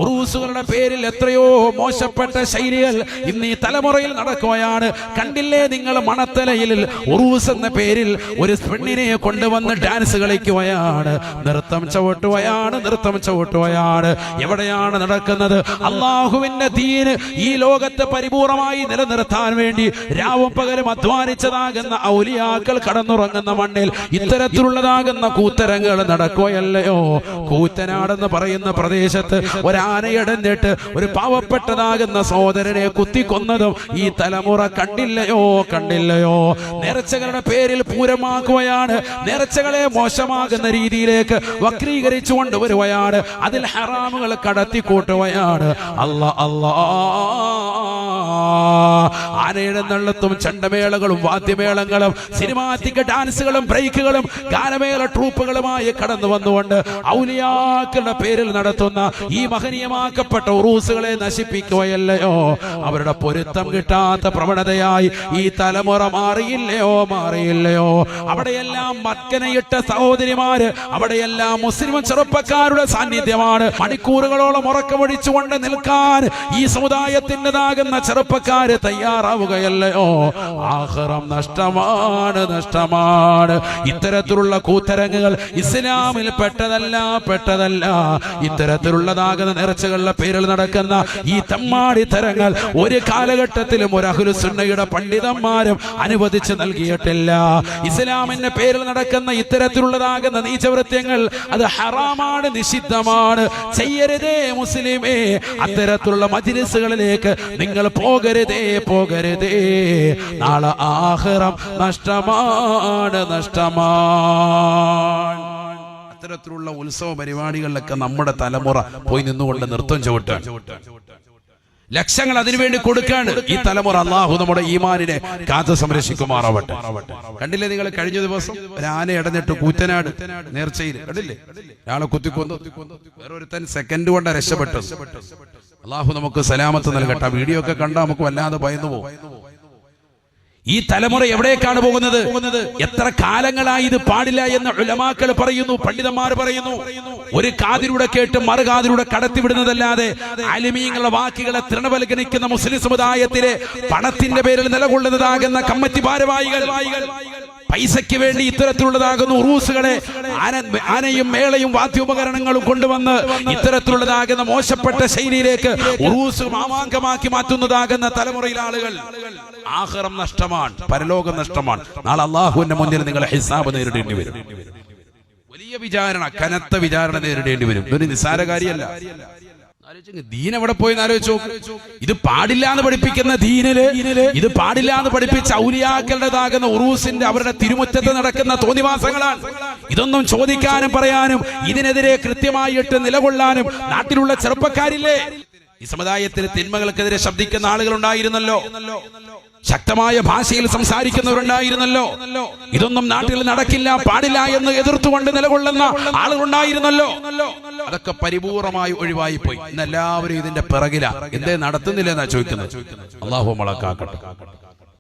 ഉറൂസുകളുടെ പേരിൽ എത്രയോ മോശപ്പെട്ട ശൈലികൾ ഇന്ന് ഈ തലമുറയിൽ നടക്കുകയാണ്. കണ്ടില്ലേ നിങ്ങൾ, മണത്തലയിൽ ഉറൂസ് എന്ന പേരിൽ ഒരു പെണ്ണിനെ കൊണ്ടുവന്ന് ഡാൻസ് കളിക്കുകയാണ്, നൃത്തം ചവിട്ടുകയാണ്. എവിടെയാണ് നടക്കുന്നത്? അള്ളാഹുവിന്റെ ദീന് ഈ ലോകത്തെ പരിപൂർണമായി നിലനിർത്താൻ വേണ്ടി രാവും പകലും അധ്വാനിച്ചതാകുന്ന ഔലിയാക്കൾ കടന്നുറങ്ങുന്ന മണ്ണിൽ ഇത്തരത്തിലുള്ളതാകുന്ന കൂത്തരങ്ങൾ നടക്കുകയല്ലയോ? കൂറ്റനാടെന്ന് പറയുന്ന പ്രദേശത്ത് ഒരാനയടഞ്ഞിട്ട് ഒരു പാവപ്പെട്ടതാകുന്ന സഹോദരനെ കുത്തിക്കൊന്നതും ഈ തലമുറ കണ്ടില്ലയോ? നേർച്ചകളുടെ പേരിൽ പൂരമാക്കുകയാണ്, നേർച്ചകളെ മോശമാകുന്ന രീതിയിലേക്ക് വക്രീകരിച്ചു കൊണ്ടുവരുകയാണ്, അതിൽ ഹറാമുകൾ കടത്തിക്കൂട്ടുകയാണ്. ആനയിടന്നള്ളത്തും ചെണ്ടമേളകളും വാദ്യമേളങ്ങളും സിനിമാറ്റിക് ഡാൻസുകളും ബ്രേക്കുകളും ഗാനമേള ട്രൂപ്പുകളുമായി കടന്നു വന്നുകൊണ്ട് ഔലിയാക്കളുടെ പേരിൽ നടത്തുന്ന ഈ മഹനീയമാക്കപ്പെട്ട ഉറൂസുകളെ നശിപ്പിക്കുകയല്ലയോ? അവരുടെ പൊരുത്തം കിട്ടാത്ത പ്രവണതയായി ഈ തലമുറ മാറിയില്ലയോ? അവിടെയെല്ലാം മക്കനയിട്ട സഹോദരിമാര്, അവിടെയെല്ലാം മുസ്ലിം ചെറുപ്പക്കാരുടെ സാന്നിധ്യമാണ്. മണിക്കൂറുകളോളം ഉറക്കമൊഴിച്ചുകൊണ്ട് നിൽക്കാൻ ഈ സമുദായത്തിൻ്റെതാകുന്ന ചെറുപ്പക്കാര് തയ്യാറാവുകയല്ലയോ? ആഖിറം നഷ്ടമാണ്. ഇത്തരത്തിലുള്ള കൂത്തരങ്ങുകൾ ഇസ്ലാമിൽ പെട്ടതല്ല. ഇത്തരത്തിലുള്ളതാകുന്ന നേർച്ചകളുടെ പേരിൽ നടക്കുന്ന ഈ തമ്മാടി തരങ്ങൾ ഒരു കാലഘട്ടത്തിലും ഒരു അഹ്ലു സുന്നയുടെ പണ്ഡിതന്മാരും അനുവദിച്ചു നൽകിയിട്ടില്ല. ഇസ്ലാമിന്റെ പേരിൽ നടക്കുന്ന ഇത്തരത്തിലുള്ളതാകുന്ന നീചവൃത്യങ്ങൾ അത് ഹറാമാണ്, നിഷിദ്ധമാണ്. ചെയ്യരുതേ മുസ്ലിമേ, അത്തരത്തിലുള്ള മജ്‌ലിസുകളിലേക്ക് നിങ്ങൾ പോകരുതേ. നാളെ ആഖിറം നഷ്ടമാണ്. അത്തരത്തിലുള്ള ഉത്സവ പരിപാടികളിലൊക്കെ നമ്മുടെ തലമുറ പോയി നിന്നുകൊണ്ട് നൃത്തം ചവിട്ടാൻ ലക്ഷങ്ങൾ അതിനുവേണ്ടി കൊടുക്കാണ് ഈ തലമുറ. അള്ളാഹു നമ്മുടെ ഈമാനിനെ കാത്തു സംരക്ഷിക്കുമാറാവട്ടെ. കണ്ടില്ലേ നിങ്ങൾ, കഴിഞ്ഞ ദിവസം ഒരു ആന ഇടഞ്ഞിട്ട് കൂറ്റനാട് നേർച്ചയിൽ കണ്ടില്ലേ, ഒരാളെ കുത്തിക്കൊന്നു, വേറൊരുത്തൻ സെക്കൻഡ് കൊണ്ട് രക്ഷപ്പെട്ടു. അള്ളാഹു നമുക്ക് സലാമത്ത് നൽകട്ടെ. വീഡിയോ ഒക്കെ കണ്ടാൽ നമുക്ക് വല്ലാതെ ഭയന്നു പോകും. ഈ തലമുറ എവിടേക്കാണ് പോകുന്നത്? എത്ര കാലങ്ങളായി ഇത് പാടില്ല എന്ന് ഉലമാക്കൾ പറയുന്നു, പണ്ഡിതന്മാർ പറയുന്നു. ഒരു കാതിലൂടെ കേട്ട് മറുകാതിലൂടെ കടത്തിവിടുന്നതല്ലാതെ ആലിമീങ്ങളുടെ വാക്കുകളെ തൃണവൽക്കരിക്കുന്ന മുസ്ലിം സമുദായത്തിലെ പണത്തിന്റെ പേരിൽ നിലകൊള്ളുന്നതാകുന്ന കമ്മിറ്റി ഭാരവാഹികൾ പൈസയ്ക്ക് വേണ്ടി ഇത്തരത്തിലുള്ളതാകുന്ന ഉറൂസുകളെ ആനയും മേളയും വാദ്യോപകരണങ്ങളും കൊണ്ടുവന്ന് ഇത്തരത്തിലുള്ളതാകുന്ന മോശപ്പെട്ട ശൈലിയിലേക്ക് ഉറൂസ് മാമാങ്കമാക്കി മാറ്റുന്നതാകുന്ന തലമുറയിലെ ആളുകൾ ആഖിറം നഷ്ടമാണ്, പരലോകം നഷ്ടമാണ്. നാളെ അള്ളാഹുവിന്റെ മുന്നിൽ നിങ്ങൾ ഹിസാബ് നേരിടേണ്ടി വരും. വലിയ വിചാരണ, കനത്ത വിചാരണ നേരിടേണ്ടി വരും. ഇതൊരു നിസ്സാര കാര്യമല്ല. ദീൻ എവിടെ പോയി ആലോചിച്ചു. ഇത് പാടില്ല എന്ന് പഠിപ്പിക്കുന്ന ദീനില്, ഇത് പാടില്ല എന്ന് പഠിപ്പിച്ച ഔലിയാക്കളുടേതാകുന്ന ഉറൂസിന്റെ അവരുടെ തിരുമുറ്റത്ത് നടക്കുന്ന തോന്നിവാസങ്ങളാണ്. ഇതൊന്നും ചോദിക്കാനും പറയാനും ഇതിനെതിരെ കൃത്യമായിട്ട് നിലകൊള്ളാനും നാട്ടിലുള്ള ചെറുപ്പക്കാരില്ലേ? ഈ സമുദായത്തിൽ തിന്മകൾക്കെതിരെ ശബ്ദിക്കുന്ന ആളുകളുണ്ടായിരുന്നല്ലോ, ശക്തമായ ഭാഷയിൽ സംസാരിക്കുന്നവരുണ്ടായിരുന്നല്ലോ. ഇതൊന്നും നാട്ടിൽ നടക്കില്ല, പാടില്ല എന്ന് എതിർത്തുകൊണ്ട് നിലകൊള്ളുന്ന ആളുകളുണ്ടായിരുന്നല്ലോ. അതൊക്കെ പരിപൂർണമായി ഒഴിവായി പോയി. ഇന്ന് എല്ലാവരും ഇതിന്റെ പിറകില. എന്തേ നടത്തുന്നില്ല എന്നാ ചോദിക്കുന്നത്. അല്ലാഹു നമ്മളെ കാക്കട്ടെ.